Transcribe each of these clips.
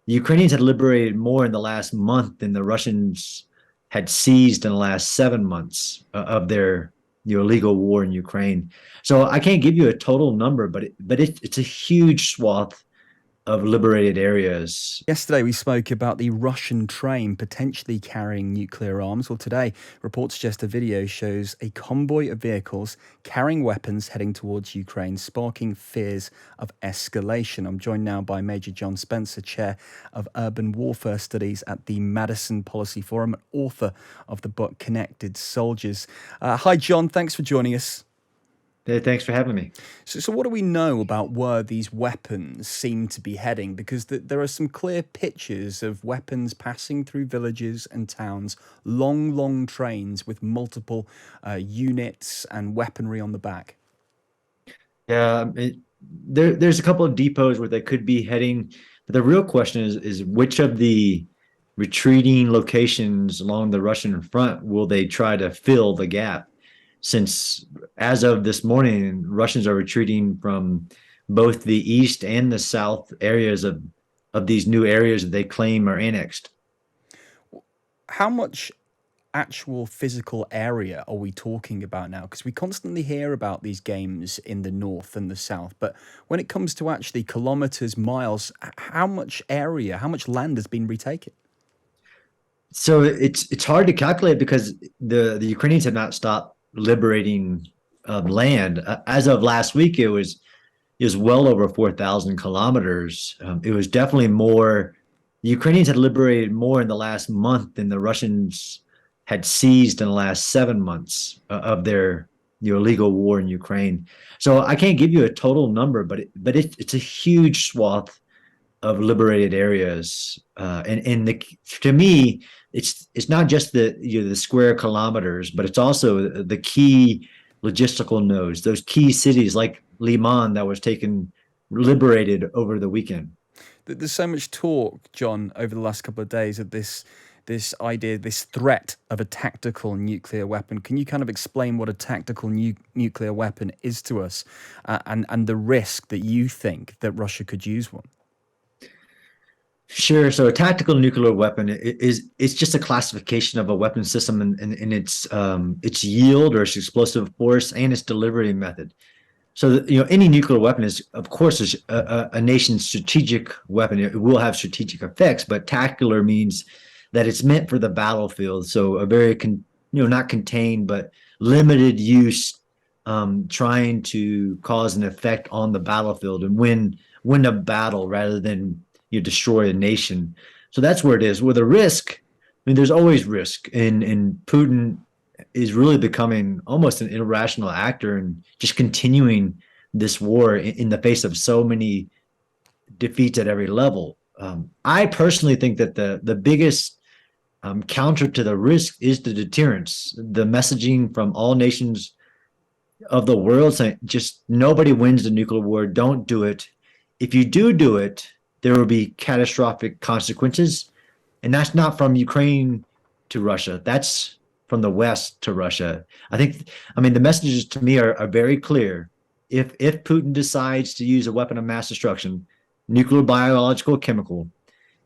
the Ukrainians had liberated more in the last month than the Russians had seized in the last 7 months of their illegal war in Ukraine. So I can't give you a total number, but it's a huge swath of liberated areas. Yesterday, we spoke about the Russian train potentially carrying nuclear arms. Well, today, reports suggest a video shows a convoy of vehicles carrying weapons heading towards Ukraine, sparking fears of escalation. I'm joined now by Major John Spencer, Chair of Urban Warfare Studies at the Madison Policy Forum, and author of the book Connected Soldiers. Hi, John. Thanks for joining us. Hey, thanks for having me. So what do we know about where these weapons seem to be heading? Because there are some clear pictures of weapons passing through villages and towns, long trains with multiple units and weaponry on the back. Yeah, there's a couple of depots where they could be heading. But the real question is which of the retreating locations along the Russian front will they try to fill the gap? Since as of this morning, Russians are retreating from both the east and the south areas of these new areas that they claim are annexed. How much actual physical area are we talking about now? Because we constantly hear about these games in the north and the south, but when it comes to actually kilometers, miles, how much area, how much land has been retaken? So it's hard to calculate because the Ukrainians have not stopped liberating land. As of last week, it was well over 4,000 kilometers. It was definitely more. The Ukrainians had liberated more in the last month than the Russians had seized in the last 7 months of their illegal war in Ukraine. So I can't give you a total number, but it's a huge swath of liberated areas. To me, it's not just the square kilometers, but it's also the key logistical nodes, those key cities like Liman that was taken liberated over the weekend. There's so much talk, John, over the last couple of days of this idea, this threat of a tactical nuclear weapon. Can you kind of explain what a tactical nuclear weapon is to us, and the risk that you think that Russia could use one? Sure. So a tactical nuclear weapon is it's just a classification of a weapon system and its yield or its explosive force and its delivery method. So any nuclear weapon is, of course, is a nation's strategic weapon. It will have strategic effects, but tactical means that it's meant for the battlefield. So a very not contained but limited use, trying to cause an effect on the battlefield and win a battle rather than you destroy a nation. So that's where it is. With a risk, I mean, there's always risk, and Putin is really becoming almost an irrational actor and just continuing this war in the face of so many defeats at every level. I personally think that the biggest counter to the risk is the deterrence, the messaging from all nations of the world saying just nobody wins the nuclear war. Don't do it. If you do it, there will be catastrophic consequences. And that's not from Ukraine to Russia. That's from the West to Russia. I mean, the messages to me are very clear. If Putin decides to use a weapon of mass destruction, nuclear, biological, chemical,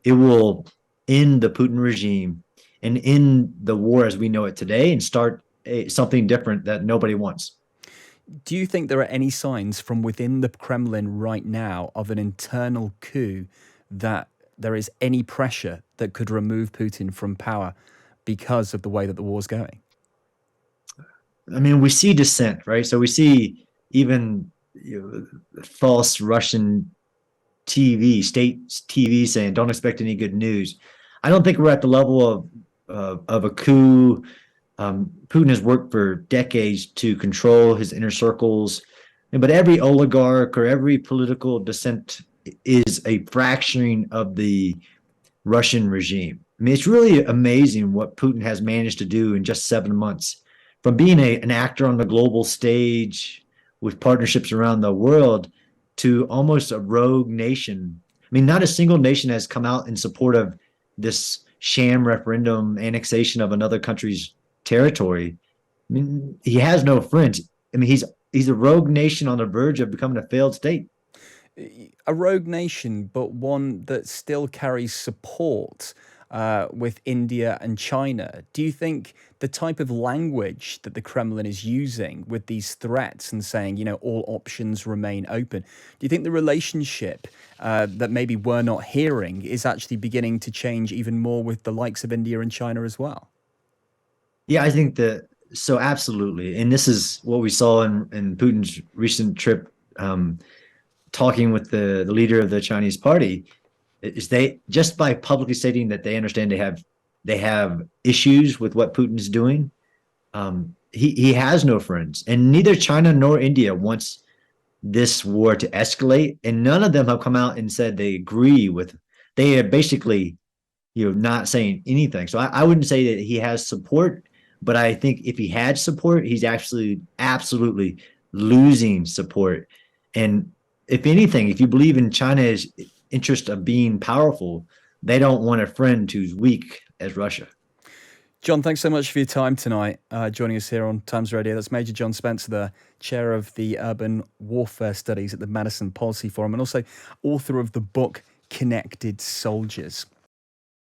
it will end the Putin regime and end the war as we know it today and start something different that nobody wants. Do you think there are any signs from within the Kremlin right now of an internal coup, that there is any pressure that could remove Putin from power because of the way that the war's going? I mean, we see dissent, right? So we see even false Russian state TV saying, "Don't expect any good news." I don't think we're at the level of a coup. Putin has worked for decades to control his inner circles, but every oligarch or every political dissent is a fracturing of the Russian regime. I mean, it's really amazing what Putin has managed to do in just 7 months, from being an actor on the global stage with partnerships around the world to almost a rogue nation. I mean, not a single nation has come out in support of this sham referendum annexation of another country's territory. I mean, he has no friends. I mean, he's a rogue nation on the verge of becoming a failed state. A rogue nation, but one that still carries support with India and China. Do you think the type of language that the Kremlin is using with these threats and saying, all options remain open, do you think the relationship that maybe we're not hearing is actually beginning to change even more with the likes of India and China as well? Yeah, I think that so absolutely. And this is what we saw in Putin's recent trip, talking with the leader of the Chinese party, is they just by publicly stating that they understand they have issues with what Putin's doing. He has no friends, and neither China nor India wants this war to escalate. And none of them have come out and said they agree with. They are basically, not saying anything. So I wouldn't say that he has support, but I think if he had support, he's actually absolutely losing support. And if anything, if you believe in China's interest of being powerful, they don't want a friend who's weak as Russia. John, thanks so much for your time tonight, joining us here on Times Radio. That's Major John Spencer, the chair of the Urban Warfare Studies at the Madison Policy Forum, and also author of the book Connected Soldiers.